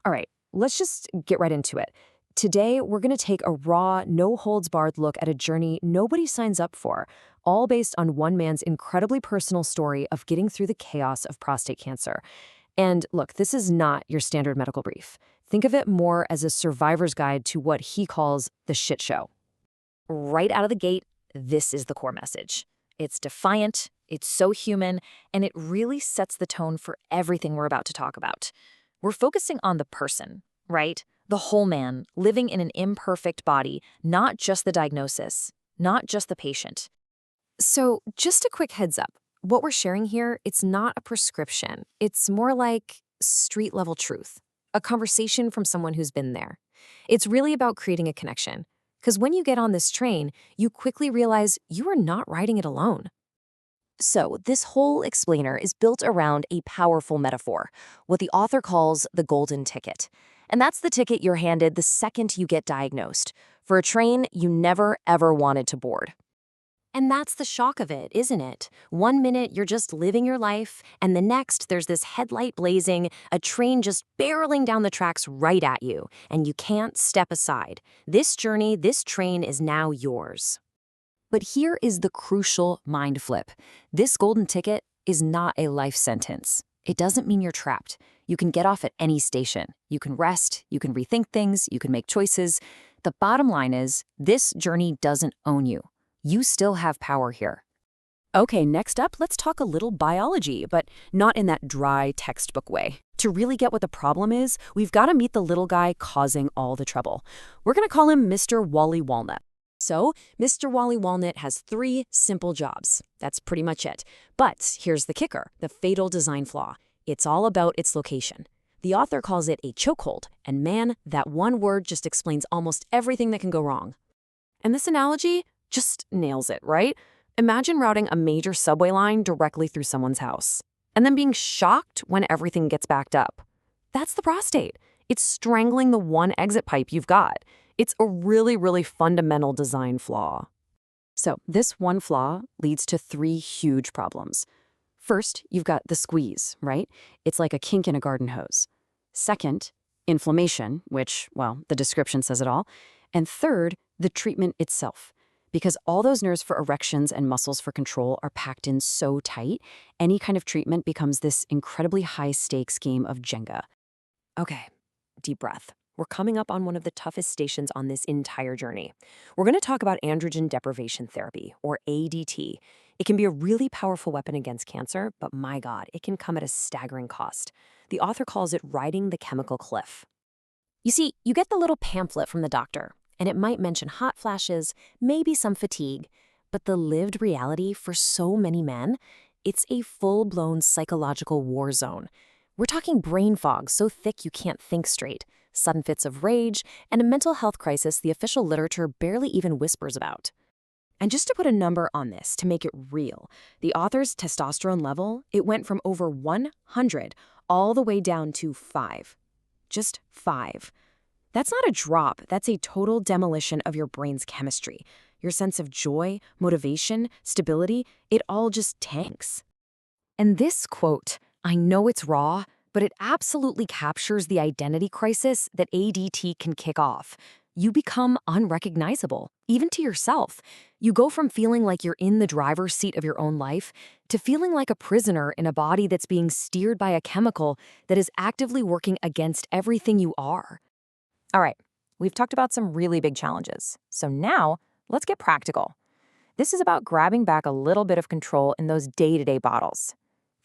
All right, let's just get right into it. Today, we're going to take a raw, no-holds-barred look at a journey nobody signs up for, all based on one man's incredibly personal story of getting through the chaos of prostate cancer. And look, this is not your standard medical brief. Think of it more as a survivor's guide to what he calls the shit show. Right out of the gate, this is the core message. It's defiant, it's so human, and it really sets the tone for everything we're about to talk about. We're focusing on the person, right? The whole man, living in an imperfect body, not just the diagnosis, not just the patient. So just a quick heads up. What we're sharing here, it's not a prescription. It's more like street-level truth, a conversation from someone who's been there. It's really about creating a connection. Because when you get on this train, you quickly realize you are not riding it alone. So this whole explainer is built around a powerful metaphor, what the author calls the golden ticket. And that's the ticket you're handed the second you get diagnosed, for a train you never, ever wanted to board. And that's the shock of it, isn't it? One minute you're just living your life, and the next there's this headlight blazing, a train just barreling down the tracks right at you, and you can't step aside. This journey, this train is now yours. But here is the crucial mind flip. This golden ticket is not a life sentence. It doesn't mean you're trapped. You can get off at any station. You can rest, you can rethink things, you can make choices. The bottom line is, this journey doesn't own you. You still have power here. Okay, next up, let's talk a little biology, but not in that dry textbook way. To really get what the problem is, we've got to meet the little guy causing all the trouble. We're going to call him Mr. Wally Walnut. So, Mr. Wally Walnut has 3 simple jobs. That's pretty much it. But here's the kicker, the fatal design flaw. It's all about its location. The author calls it a chokehold, and man, that one word just explains almost everything that can go wrong. And this analogy just nails it, right? Imagine routing a major subway line directly through someone's house, and then being shocked when everything gets backed up. That's the prostate. It's strangling the one exit pipe you've got. It's a really, really fundamental design flaw. So this one flaw leads to 3 huge problems. First, you've got the squeeze, right? It's like a kink in a garden hose. Second, inflammation, which, well, the description says it all. And third, the treatment itself. Because all those nerves for erections and muscles for control are packed in so tight, any kind of treatment becomes this incredibly high-stakes game of Jenga. Okay, deep breath. We're coming up on one of the toughest stations on this entire journey. We're going to talk about androgen deprivation therapy, or ADT. It can be a really powerful weapon against cancer, but my God, it can come at a staggering cost. The author calls it riding the chemical cliff. You see, you get the little pamphlet from the doctor, and it might mention hot flashes, maybe some fatigue, but the lived reality for so many men, it's a full-blown psychological war zone. We're talking brain fog so thick you can't think straight, sudden fits of rage, and a mental health crisis the official literature barely even whispers about. And just to put a number on this, to make it real, the author's testosterone level, it went from over 100 all the way down to 5. Just 5. That's not a drop, that's a total demolition of your brain's chemistry. Your sense of joy, motivation, stability, it all just tanks. And this quote, I know it's raw, but it absolutely captures the identity crisis that ADT can kick off. You become unrecognizable, even to yourself. You go from feeling like you're in the driver's seat of your own life to feeling like a prisoner in a body that's being steered by a chemical that is actively working against everything you are. All right, we've talked about some really big challenges. So now, let's get practical. This is about grabbing back a little bit of control in those day-to-day battles.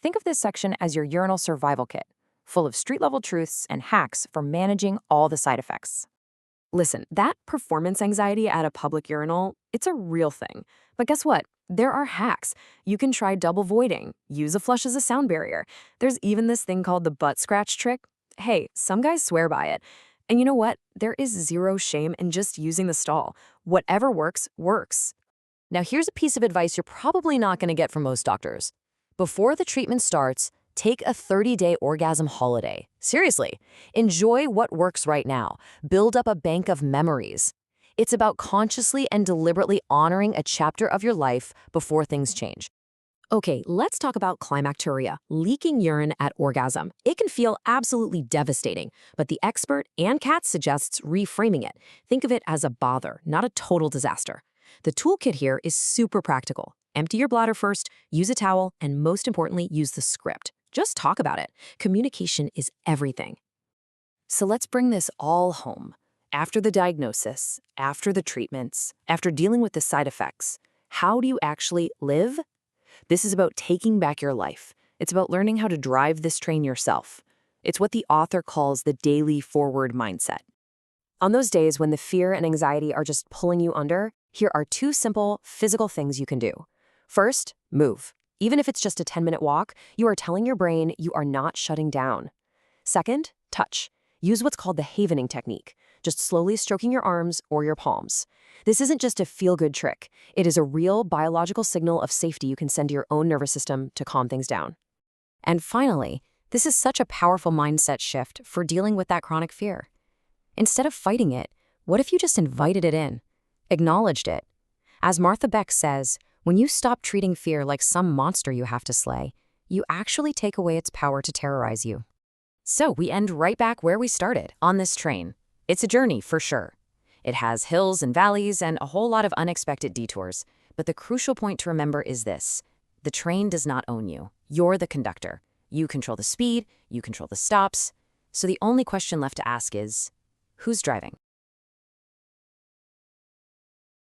Think of this section as your urinal survival kit, full of street-level truths and hacks for managing all the side effects. Listen, that performance anxiety at a public urinal, it's a real thing. But guess what? There are hacks. You can try double voiding, use a flush as a sound barrier. There's even this thing called the butt scratch trick. Hey, some guys swear by it. And you know what? There is zero shame in just using the stall. Whatever works, works. Now here's a piece of advice you're probably not going to get from most doctors. Before the treatment starts, take a 30-day orgasm holiday. Seriously, enjoy what works right now. Build up a bank of memories. It's about consciously and deliberately honoring a chapter of your life before things change. Okay, let's talk about climacturia, leaking urine at orgasm. It can feel absolutely devastating, but the expert Ann Katz suggests reframing it. Think of it as a bother, not a total disaster. The toolkit here is super practical. Empty your bladder first, use a towel, and most importantly, use the script. Just talk about it. Communication is everything. So let's bring this all home. After the diagnosis, after the treatments, after dealing with the side effects, how do you actually live? This is about taking back your life. It's about learning how to drive this train yourself. It's what the author calls the daily forward mindset. On those days when the fear and anxiety are just pulling you under, here are two simple physical things you can do. First, move. Even if it's just a 10-minute walk, you are telling your brain you are not shutting down. Second, touch. Use what's called the havening technique, just slowly stroking your arms or your palms. This isn't just a feel-good trick. It is a real biological signal of safety you can send to your own nervous system to calm things down. And finally, this is such a powerful mindset shift for dealing with that chronic fear. Instead of fighting it, what if you just invited it in, acknowledged it? As Martha Beck says, when you stop treating fear like some monster you have to slay, you actually take away its power to terrorize you. So we end right back where we started, on this train. It's a journey, for sure. It has hills and valleys and a whole lot of unexpected detours. But the crucial point to remember is this. The train does not own you. You're the conductor. You control the speed, you control the stops. So the only question left to ask is, who's driving?